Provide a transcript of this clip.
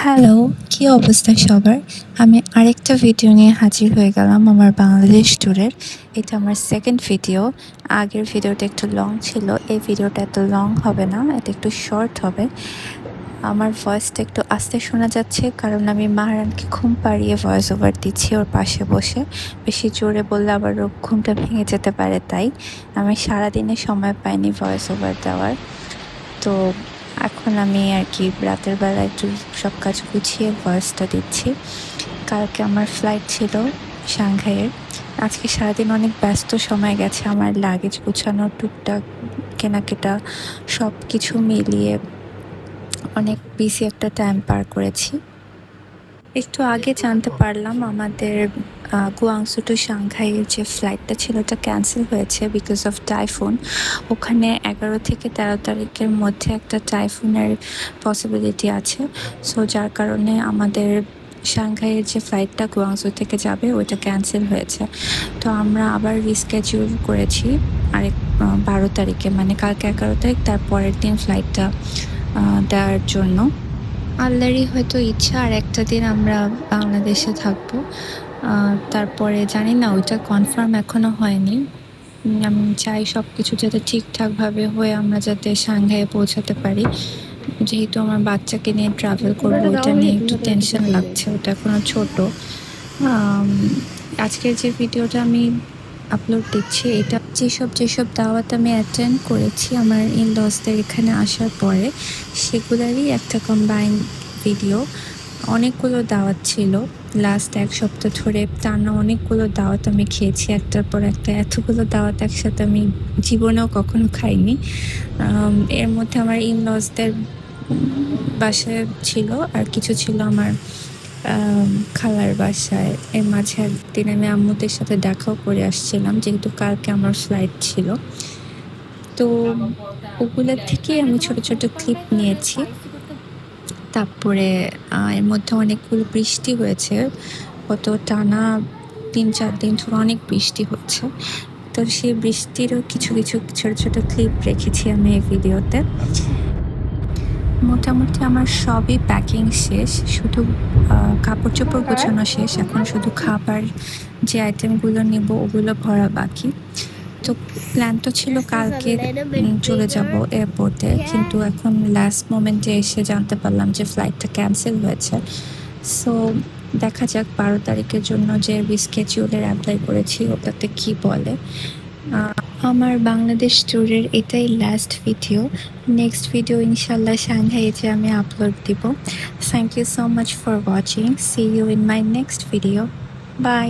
Hello, কি অবস্থা সবার? আমি আরেকটা ভিডিও নিয়ে হাজির হয়ে গেলাম আমার বাংলাদেশ ট্যুরের। এটা আমার সেকেন্ড ভিডিও। আগের ভিডিওটা একটু লং ছিল। এই ভিডিওটা এত লং হবে না, এটা একটু শর্ট হবে। আমার ভয়েসটা একটু আস্তে শোনা যাচ্ছে কারণ আমি মাহারানকে ঘুম পাড়িয়ে ভয়েস ওভার দিচ্ছি ওর পাশে বসে। বেশি জোরে বললে আবার ওর ঘুমটা ভেঙে যেতে পারে, তাই আমি সারাদিনে সময় পাইনি ভয়েস ওভার দেওয়ার। তো এখন আমি আর কি রাতের বেলা একটু সব কাজ গুছিয়ে ভয়েসটা দিচ্ছি। কালকে আমার ফ্লাইট ছিল সাংহাইয়ের। আজকে সারাদিন অনেক ব্যস্ত সময় গেছে আমার, লাগেজ গুছানো, টুকটাক কেনাকাটা সব কিছু মিলিয়ে অনেক বিজি একটা টাইম পার করেছি। একটু আগে জানতে পারলাম আমাদের গুয়াংজু টু সাংহাইয়ের যে ফ্লাইটটা ছিল ওটা ক্যান্সেল হয়েছে বিকজ অফ টাইফুন। ওখানে 11 থেকে 13 তারিখের মধ্যে একটা টাইফুনের পসিবিলিটি আছে। সো যার কারণে আমাদের সাংহাইয়ের যে ফ্লাইটটা গুয়াংজু থেকে যাবে ওইটা ক্যান্সেল হয়েছে। তো আমরা আবার রিস্কেডিউল করেছি আরেক 12 তারিখে, মানে কালকে 11 তারিখ, তার পরের দিন ফ্লাইটটা দেওয়ার জন্য। আল্লাহরই হয়তো ইচ্ছা আর একটা দিন আমরা বাংলাদেশে থাকবো। তারপরে জানি না, ওইটা কনফার্ম এখনো হয়নি। আমি চাই সব কিছু যাতে ঠিকঠাকভাবে হয়ে আমরা যাতে সাংহাইয়ে পৌঁছাতে পারি। যেহেতু আমার বাচ্চাকে নিয়ে ট্রাভেল করবো, ওইটা নিয়ে একটু টেনশন লাগছে, ওটা এখনো ছোট। আজকের যে ভিডিওটা আমি আপলোড দিচ্ছি, এটা যেসব দাওয়াত আমি অ্যাটেন্ড করেছি আমার ইনলসদের এখানে আসার পরে, সেগুলারই একটা কম্বাইন ভিডিও। অনেকগুলো দাওয়াত ছিল, লাস্ট এক সপ্তাহ ধরে টানা অনেকগুলো দাওয়াত আমি খেয়েছি, একটার পর একটা। এতগুলো দাওয়াত একসাথে আমি জীবনেও কখনো খাইনি। এর মধ্যে আমার ইনলসদের বাসায় ছিল, আর কিছু ছিল আমার খালার বাসায়। এর মাঝে একদিন আমি আম্মুদের সাথে দেখাও করে আসছিলাম, যেহেতু কালকে আমার ফ্লাইট ছিল। তো ওগুলোর থেকেই আমি ছোট ছোট ক্লিপ নিয়েছি। তারপরে এর মধ্যে অনেকগুলো বৃষ্টি হয়েছে, গত টানা 3-4 দিন ধরে অনেক বৃষ্টি হচ্ছে। তো সেই বৃষ্টিরও কিছু কিছু ছোট ছোট ক্লিপ রেখেছি আমি এই ভিডিওতে। মোটামুটি আমার সবই প্যাকিং শেষ, শুধু কাপড় চোপড় গোছানো শেষ। এখন শুধু খাবার যে আইটেমগুলো নেব ওগুলো ভরা বাকি। তো প্ল্যান তো ছিল কালকে চলে যাব এয়ারপোর্টে, কিন্তু এখন লাস্ট মোমেন্টে এসে জানতে পারলাম যে ফ্লাইটটা ক্যান্সেল হয়েছে। সো দেখা যাক 12 তারিখের জন্য যে রিস্কেডিউলের অ্যাপ্লাই করেছি ওটাতে কি বলে। আমার বাংলাদেশ ট্যুরের এটাই লাস্ট ভিডিও। নেক্সট ভিডিও ইনশাল্লাহ সাংহাইয়ে যে আমি আপলোড দিব। Thank you so much for watching. See you in my next video. By.